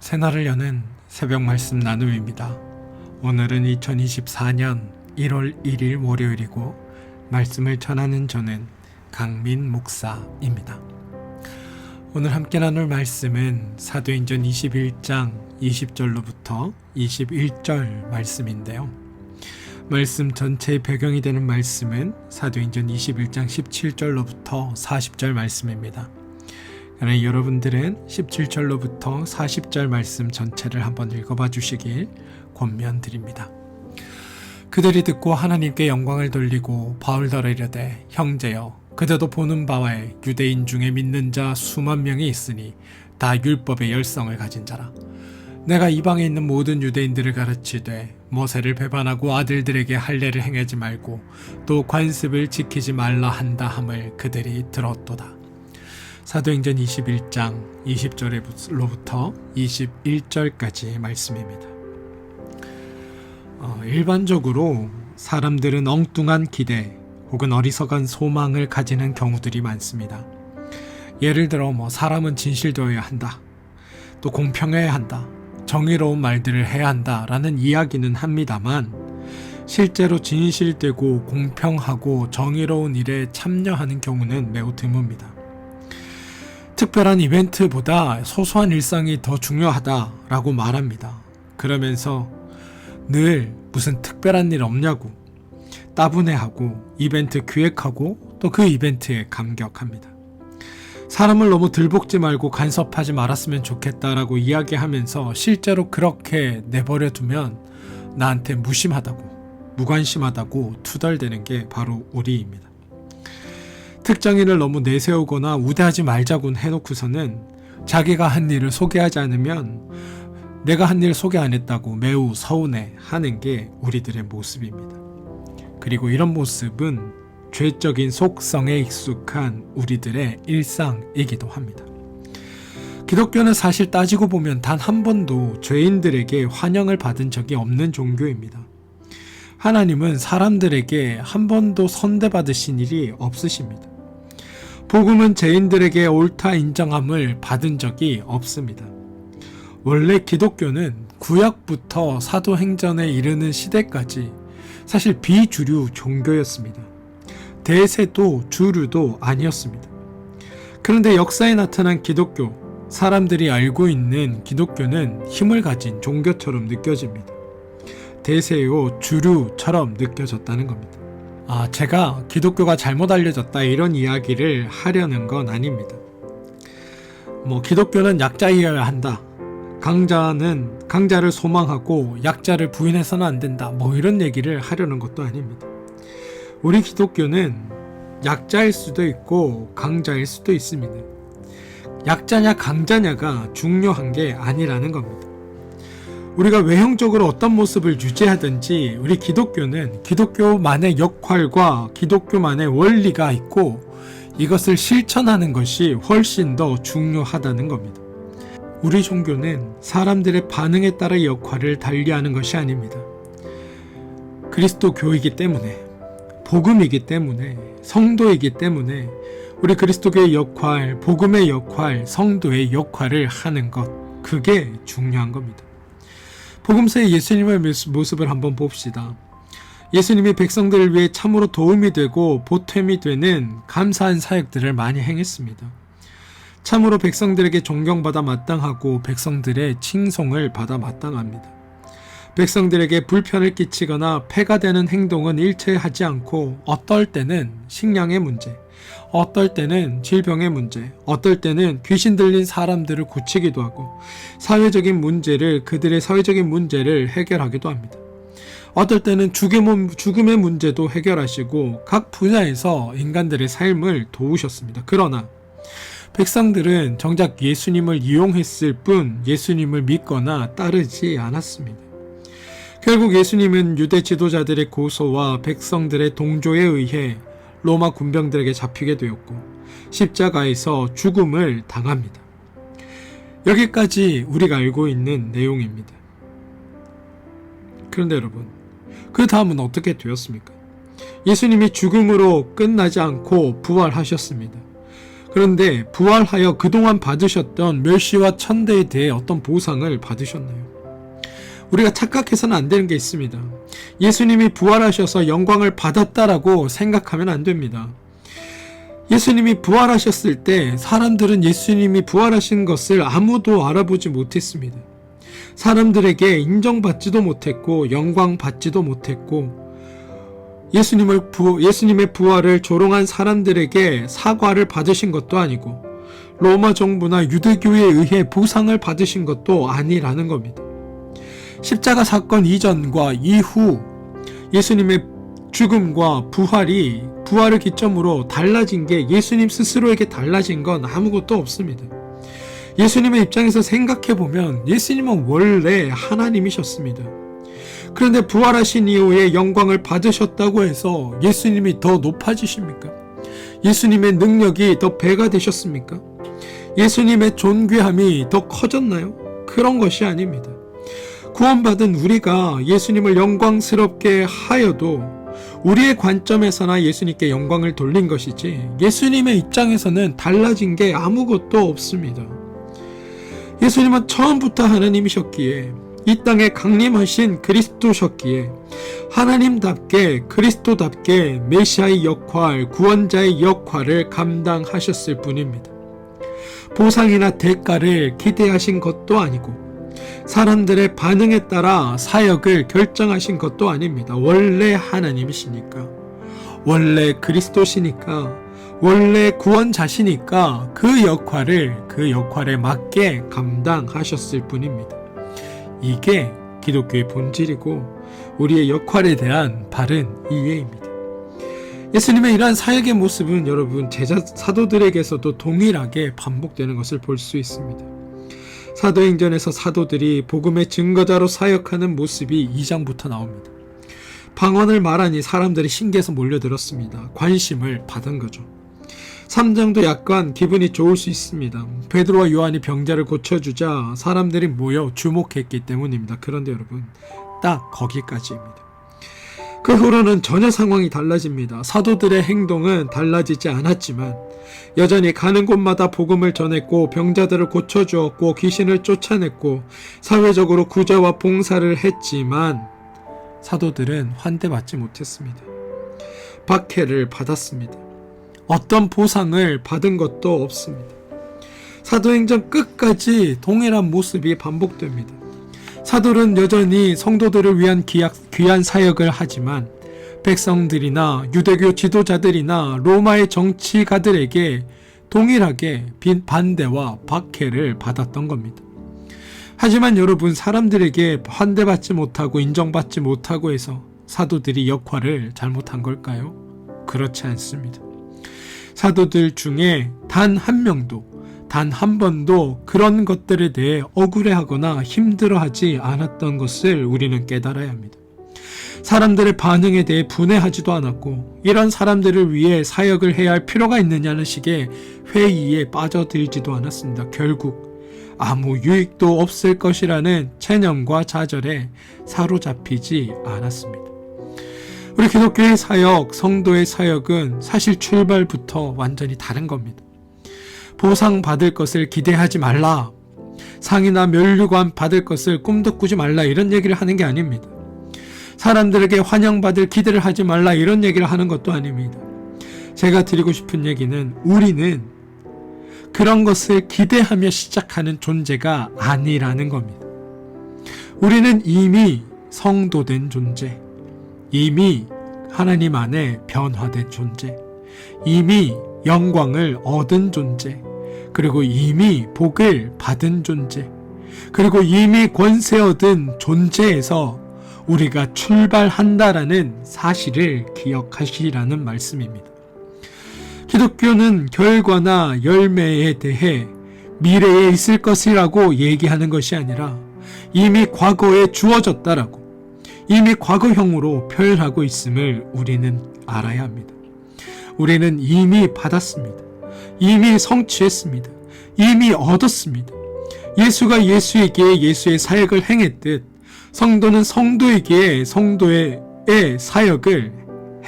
새날을 여는 새벽 말씀 나눔입니다. 오늘은 2024년 1월 1일 월요일이고 말씀을 전하는 저는 강민 목사입니다. 오늘 함께 나눌 말씀은 사도행전 21장 20절로부터 21절 말씀인데요. 말씀 전체의 배경이 되는 말씀은 사도행전 21장 17절로부터 40절 말씀입니다. 그러나 여러분들은 17절로부터 40절 말씀 전체를 한번 읽어봐 주시길 권면드립니다. 그들이 듣고 하나님께 영광을 돌리고 바울더러 이르되 형제여 그대도 보는 바와에 유대인 중에 믿는 자 수만 명이 있으니 다 율법의 열성을 가진 자라. 내가 이방에 있는 모든 유대인들을 가르치되 모세를 배반하고 아들들에게 할례를 행하지 말고 또 관습을 지키지 말라 한다 함을 그들이 들었도다. 사도행전 21장 20절로부터 21절까지 말씀입니다. 일반적으로 사람들은 엉뚱한 기대 혹은 어리석은 소망을 가지는 경우들이 많습니다. 예를 들어 사람은 진실되어야 한다, 또 공평해야 한다, 정의로운 말들을 해야 한다라는 이야기는 합니다만 실제로 진실되고 공평하고 정의로운 일에 참여하는 경우는 매우 드뭅니다. 특별한 이벤트보다 소소한 일상이 더 중요하다라고 말합니다. 그러면서 늘 무슨 특별한 일 없냐고 따분해하고 이벤트 기획하고 또 그 이벤트에 감격합니다. 사람을 너무 들볶지 말고 간섭하지 말았으면 좋겠다라고 이야기하면서 실제로 그렇게 내버려 두면 나한테 무심하다고 무관심하다고 투덜대는 게 바로 우리입니다. 특정인을 너무 내세우거나 우대하지 말자고 해놓고서는 자기가 한 일을 소개하지 않으면 내가 한 일 소개 안 했다고 매우 서운해하는 게 우리들의 모습입니다. 그리고 이런 모습은 죄적인 속성에 익숙한 우리들의 일상이기도 합니다. 기독교는 사실 따지고 보면 단 한 번도 죄인들에게 환영을 받은 적이 없는 종교입니다. 하나님은 사람들에게 한 번도 선대받으신 일이 없으십니다. 복음은 죄인들에게 옳다 인정함을 받은 적이 없습니다. 원래 기독교는 구약부터 사도행전에 이르는 시대까지 사실 비주류 종교였습니다. 대세도 주류도 아니었습니다. 그런데 역사에 나타난 기독교, 사람들이 알고 있는 기독교는 힘을 가진 종교처럼 느껴집니다. 대세요 주류처럼 느껴졌다는 겁니다. 제가 기독교가 잘못 알려졌다 이런 이야기를 하려는 건 아닙니다. 기독교는 약자이어야 한다, 강자를 소망하고 약자를 부인해서는 안 된다, 이런 얘기를 하려는 것도 아닙니다. 우리 기독교는 약자일 수도 있고 강자일 수도 있습니다. 약자냐 강자냐가 중요한 게 아니라는 겁니다. 우리가 외형적으로 어떤 모습을 유지하든지 우리 기독교는 기독교만의 역할과 기독교만의 원리가 있고 이것을 실천하는 것이 훨씬 더 중요하다는 겁니다. 우리 종교는 사람들의 반응에 따라 역할을 달리하는 것이 아닙니다. 그리스도교이기 때문에, 복음이기 때문에, 성도이기 때문에 우리 그리스도교의 역할, 복음의 역할, 성도의 역할을 하는 것, 그게 중요한 겁니다. 복음서의 예수님의 모습을 한번 봅시다. 예수님이 백성들을 위해 참으로 도움이 되고 보탬이 되는 감사한 사역들을 많이 행했습니다. 참으로 백성들에게 존경받아 마땅하고 백성들의 칭송을 받아 마땅합니다. 백성들에게 불편을 끼치거나 폐가 되는 행동은 일체 하지 않고 어떨 때는 식량의 문제, 어떨 때는 질병의 문제, 어떨 때는 귀신 들린 사람들을 고치기도 하고 그들의 사회적인 문제를 해결하기도 합니다. 어떨 때는 죽음의 문제도 해결하시고 각 분야에서 인간들의 삶을 도우셨습니다. 그러나 백성들은 정작 예수님을 이용했을 뿐 예수님을 믿거나 따르지 않았습니다. 결국 예수님은 유대 지도자들의 고소와 백성들의 동조에 의해 로마 군병들에게 잡히게 되었고 십자가에서 죽음을 당합니다. 여기까지 우리가 알고 있는 내용입니다. 그런데 여러분, 그 다음은 어떻게 되었습니까? 예수님이 죽음으로 끝나지 않고 부활하셨습니다. 그런데 부활하여 그동안 받으셨던 멸시와 천대에 대해 어떤 보상을 받으셨나요? 우리가 착각해서는 안 되는 게 있습니다. 예수님이 부활하셔서 영광을 받았다라고 생각하면 안 됩니다. 예수님이 부활하셨을 때 사람들은 예수님이 부활하신 것을 아무도 알아보지 못했습니다. 사람들에게 인정받지도 못했고 영광받지도 못했고 예수님의 부활을 조롱한 사람들에게 사과를 받으신 것도 아니고 로마 정부나 유대교에 의해 보상을 받으신 것도 아니라는 겁니다. 십자가 사건 이전과 이후 예수님의 죽음과 부활을 기점으로 달라진 게 예수님 스스로에게 달라진 건 아무것도 없습니다. 예수님의 입장에서 생각해보면 예수님은 원래 하나님이셨습니다. 그런데 부활하신 이후에 영광을 받으셨다고 해서 예수님이 더 높아지십니까? 예수님의 능력이 더 배가 되셨습니까? 예수님의 존귀함이 더 커졌나요? 그런 것이 아닙니다. 구원받은 우리가 예수님을 영광스럽게 하여도 우리의 관점에서나 예수님께 영광을 돌린 것이지 예수님의 입장에서는 달라진 게 아무것도 없습니다. 예수님은 처음부터 하나님이셨기에 이 땅에 강림하신 그리스도셨기에 하나님답게 그리스도답게 메시아의 역할, 구원자의 역할을 감당하셨을 뿐입니다. 보상이나 대가를 기대하신 것도 아니고 사람들의 반응에 따라 사역을 결정하신 것도 아닙니다. 원래 하나님이시니까, 원래 그리스도시니까, 원래 구원자시니까 그 역할에 맞게 감당하셨을 뿐입니다. 이게 기독교의 본질이고 우리의 역할에 대한 바른 이해입니다. 예수님의 이러한 사역의 모습은 여러분 사도들에게서도 동일하게 반복되는 것을 볼 수 있습니다. 사도행전에서 사도들이 복음의 증거자로 사역하는 모습이 2장부터 나옵니다. 방언을 말하니 사람들이 신기해서 몰려들었습니다. 관심을 받은 거죠. 3장도 약간 기분이 좋을 수 있습니다. 베드로와 요한이 병자를 고쳐주자 사람들이 모여 주목했기 때문입니다. 그런데 여러분, 딱 거기까지입니다. 그 후로는 전혀 상황이 달라집니다. 사도들의 행동은 달라지지 않았지만 여전히 가는 곳마다 복음을 전했고 병자들을 고쳐주었고 귀신을 쫓아냈고 사회적으로 구제와 봉사를 했지만 사도들은 환대받지 못했습니다. 박해를 받았습니다. 어떤 보상을 받은 것도 없습니다. 사도행전 끝까지 동일한 모습이 반복됩니다. 사도는 여전히 성도들을 위한 귀한 사역을 하지만 백성들이나 유대교 지도자들이나 로마의 정치가들에게 동일하게 반대와 박해를 받았던 겁니다. 하지만 여러분, 사람들에게 환대받지 못하고 인정받지 못하고 해서 사도들이 역할을 잘못한 걸까요? 그렇지 않습니다. 사도들 중에 단 한 명도 단 한 번도 그런 것들에 대해 억울해하거나 힘들어하지 않았던 것을 우리는 깨달아야 합니다. 사람들의 반응에 대해 분해하지도 않았고 이런 사람들을 위해 사역을 해야 할 필요가 있느냐는 식의 회의에 빠져들지도 않았습니다. 결국 아무 유익도 없을 것이라는 체념과 좌절에 사로잡히지 않았습니다. 우리 기독교의 사역, 성도의 사역은 사실 출발부터 완전히 다른 겁니다. 보상받을 것을 기대하지 말라, 상이나 면류관 받을 것을 꿈도 꾸지 말라, 이런 얘기를 하는 게 아닙니다. 사람들에게 환영받을 기대를 하지 말라, 이런 얘기를 하는 것도 아닙니다. 제가 드리고 싶은 얘기는 우리는 그런 것을 기대하며 시작하는 존재가 아니라는 겁니다. 우리는 이미 성도된 존재, 이미 하나님 안에 변화된 존재, 이미 영광을 얻은 존재, 그리고 이미 복을 받은 존재, 그리고 이미 권세 얻은 존재에서 우리가 출발한다라는 사실을 기억하시라는 말씀입니다. 기독교는 결과나 열매에 대해 미래에 있을 것이라고 얘기하는 것이 아니라 이미 과거에 주어졌다라고, 이미 과거형으로 표현하고 있음을 우리는 알아야 합니다. 우리는 이미 받았습니다. 이미 성취했습니다. 이미 얻었습니다. 예수가 예수에게 예수의 사역을 행했듯 성도는 성도에게 성도의 사역을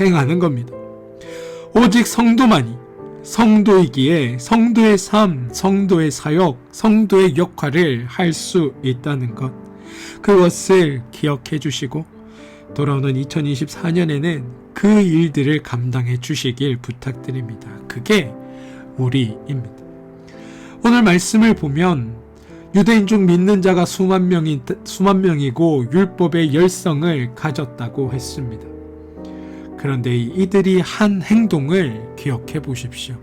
행하는 겁니다. 오직 성도만이 성도이기에 성도의 삶, 성도의 사역, 성도의 역할을 할 수 있다는 것, 그것을 기억해 주시고 돌아오는 2024년에는 그 일들을 감당해 주시길 부탁드립니다. 그게 우리입니다. 오늘 말씀을 보면 유대인 중 믿는 자가 수만 명이고 율법의 열성을 가졌다고 했습니다. 그런데 이들이 한 행동을 기억해 보십시오.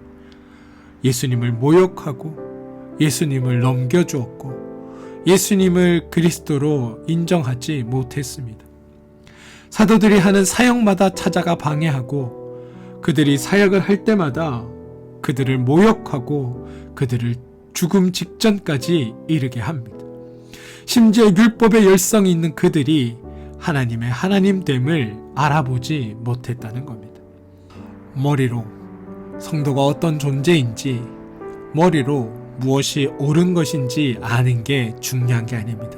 예수님을 모욕하고 예수님을 넘겨주었고 예수님을 그리스도로 인정하지 못했습니다. 사도들이 하는 사역마다 찾아가 방해하고 그들이 사역을 할 때마다 그들을 모욕하고 그들을 죽음 직전까지 이르게 합니다. 심지어 율법의 열성이 있는 그들이 하나님의 하나님됨을 알아보지 못했다는 겁니다. 머리로 성도가 어떤 존재인지, 머리로 무엇이 옳은 것인지 아는 게 중요한 게 아닙니다.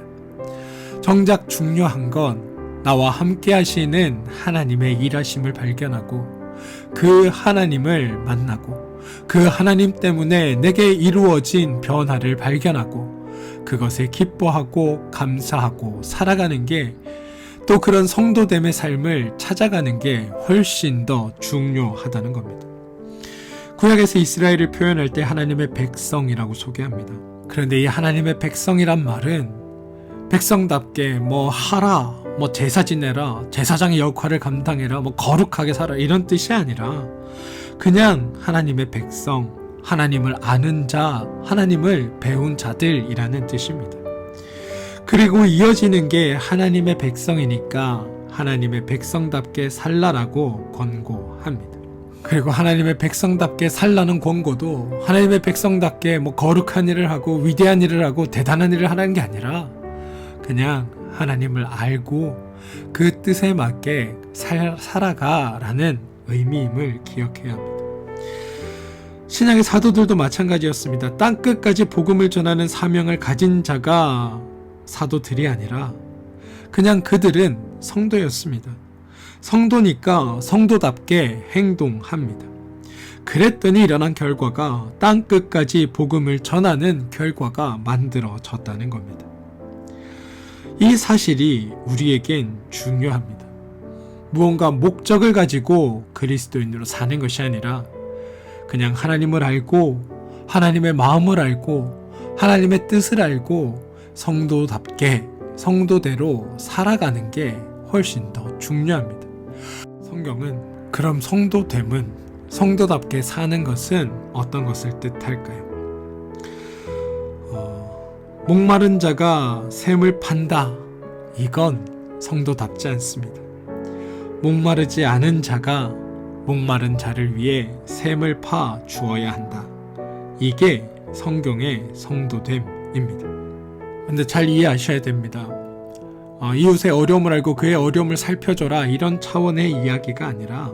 정작 중요한 건 나와 함께 하시는 하나님의 일하심을 발견하고 그 하나님을 만나고 그 하나님 때문에 내게 이루어진 변화를 발견하고 그것에 기뻐하고 감사하고 살아가는 게, 또 그런 성도됨의 삶을 찾아가는 게 훨씬 더 중요하다는 겁니다. 구약에서 이스라엘을 표현할 때 하나님의 백성이라고 소개합니다. 그런데 이 하나님의 백성이란 말은 백성답게 뭐 하라, 뭐 제사 지내라, 제사장의 역할을 감당해라, 뭐 거룩하게 살아, 이런 뜻이 아니라 그냥 하나님의 백성, 하나님을 아는 자, 하나님을 배운 자들이라는 뜻입니다. 그리고 이어지는 게 하나님의 백성이니까 하나님의 백성답게 살라라고 권고합니다. 그리고 하나님의 백성답게 살라는 권고도 하나님의 백성답게 뭐 거룩한 일을 하고 위대한 일을 하고 대단한 일을 하라는 게 아니라 그냥 하나님을 알고 그 뜻에 맞게 살아가라는 의미임을 기억해야 합니다. 신약의 사도들도 마찬가지였습니다. 땅끝까지 복음을 전하는 사명을 가진 자가 사도들이 아니라 그냥 그들은 성도였습니다. 성도니까 성도답게 행동합니다. 그랬더니 일어난 결과가 땅끝까지 복음을 전하는 결과가 만들어졌다는 겁니다. 이 사실이 우리에겐 중요합니다. 무언가 목적을 가지고 그리스도인으로 사는 것이 아니라 그냥 하나님을 알고 하나님의 마음을 알고 하나님의 뜻을 알고 성도답게 성도대로 살아가는 게 훨씬 더 중요합니다. 성경은 그럼 성도됨은, 성도답게 사는 것은 어떤 것을 뜻할까요? 목마른 자가 샘을 판다. 이건 성도답지 않습니다. 목마르지 않은 자가 목마른 자를 위해 샘을 파 주어야 한다. 이게 성경의 성도됨입니다. 근데 잘 이해하셔야 됩니다. 이웃의 어려움을 알고 그의 어려움을 살펴줘라, 이런 차원의 이야기가 아니라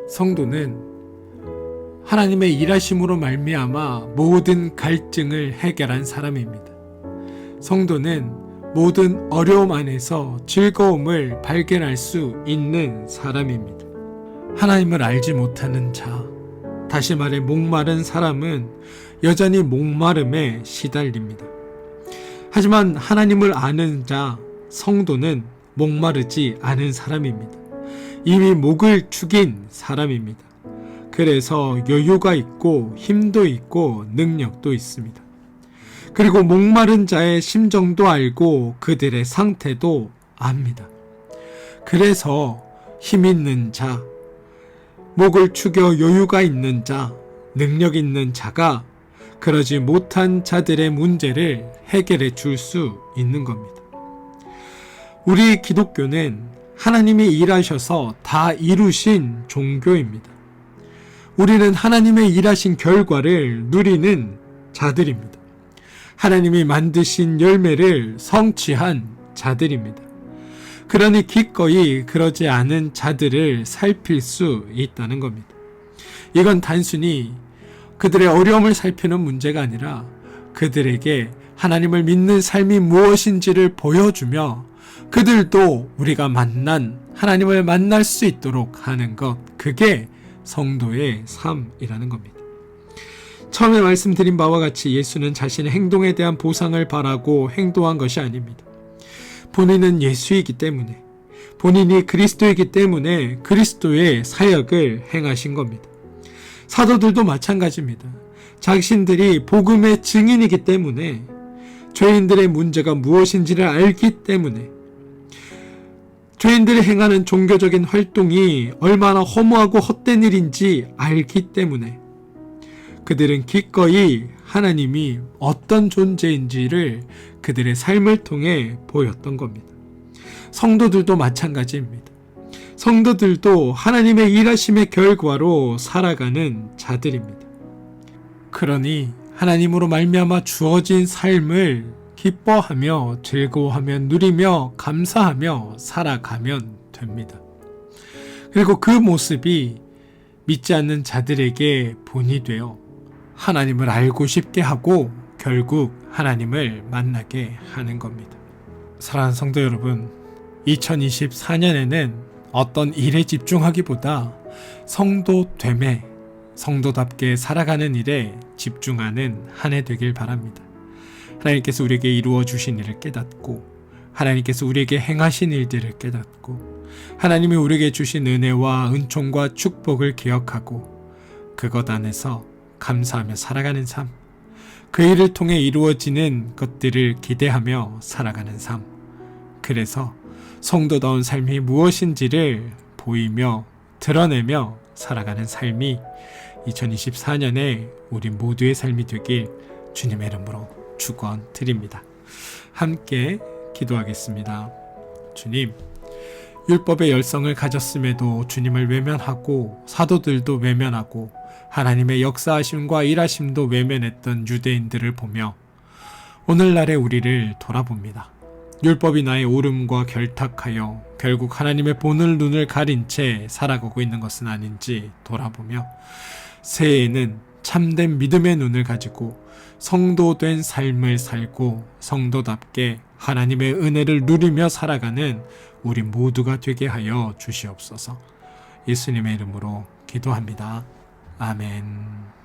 성도는 하나님의 일하심으로 말미암아 모든 갈증을 해결한 사람입니다. 성도는 모든 어려움 안에서 즐거움을 발견할 수 있는 사람입니다. 하나님을 알지 못하는 자, 다시 말해 목마른 사람은 여전히 목마름에 시달립니다. 하지만 하나님을 아는 자, 성도는 목마르지 않은 사람입니다. 이미 목을 축인 사람입니다. 그래서 여유가 있고 힘도 있고 능력도 있습니다. 그리고 목마른 자의 심정도 알고 그들의 상태도 압니다. 그래서 힘 있는 자, 목을 축여 여유가 있는 자, 능력 있는 자가 그러지 못한 자들의 문제를 해결해 줄 수 있는 겁니다. 우리 기독교는 하나님이 일하셔서 다 이루신 종교입니다. 우리는 하나님의 일하신 결과를 누리는 자들입니다. 하나님이 만드신 열매를 성취한 자들입니다. 그러니 기꺼이 그러지 않은 자들을 살필 수 있다는 겁니다. 이건 단순히 그들의 어려움을 살피는 문제가 아니라 그들에게 하나님을 믿는 삶이 무엇인지를 보여주며 그들도 우리가 만난 하나님을 만날 수 있도록 하는 것, 그게 성도의 삶이라는 겁니다. 처음에 말씀드린 바와 같이 예수는 자신의 행동에 대한 보상을 바라고 행동한 것이 아닙니다. 본인은 예수이기 때문에, 본인이 그리스도이기 때문에 그리스도의 사역을 행하신 겁니다. 사도들도 마찬가지입니다. 자신들이 복음의 증인이기 때문에, 죄인들의 문제가 무엇인지를 알기 때문에, 죄인들이 행하는 종교적인 활동이 얼마나 허무하고 헛된 일인지 알기 때문에 그들은 기꺼이 하나님이 어떤 존재인지를 그들의 삶을 통해 보였던 겁니다. 성도들도 마찬가지입니다. 성도들도 하나님의 일하심의 결과로 살아가는 자들입니다. 그러니 하나님으로 말미암아 주어진 삶을 기뻐하며 즐거워하며 누리며 감사하며 살아가면 됩니다. 그리고 그 모습이 믿지 않는 자들에게 본이 되어 하나님을 알고 싶게 하고 결국 하나님을 만나게 하는 겁니다. 사랑하는 성도 여러분, 2024년에는 어떤 일에 집중하기보다 성도됨에, 성도답게 살아가는 일에 집중하는 한 해 되길 바랍니다. 하나님께서 우리에게 이루어 주신 일을 깨닫고, 하나님께서 우리에게 행하신 일들을 깨닫고, 하나님이 우리에게 주신 은혜와 은총과 축복을 기억하고 그것 안에서 감사하며 살아가는 삶, 그 일을 통해 이루어지는 것들을 기대하며 살아가는 삶, 그래서 성도다운 삶이 무엇인지를 보이며 드러내며 살아가는 삶이 2024년에 우리 모두의 삶이 되길 주님의 이름으로 축원드립니다. 함께 기도하겠습니다. 주님, 율법의 열성을 가졌음에도 주님을 외면하고 사도들도 외면하고 하나님의 역사하심과 일하심도 외면했던 유대인들을 보며 오늘날의 우리를 돌아봅니다. 율법이 나의 오름과 결탁하여 결국 하나님의 보는 눈을 가린 채 살아가고 있는 것은 아닌지 돌아보며 새해에는 참된 믿음의 눈을 가지고 성도된 삶을 살고 성도답게 하나님의 은혜를 누리며 살아가는 우리 모두가 되게 하여 주시옵소서. 예수님의 이름으로 기도합니다. 아멘.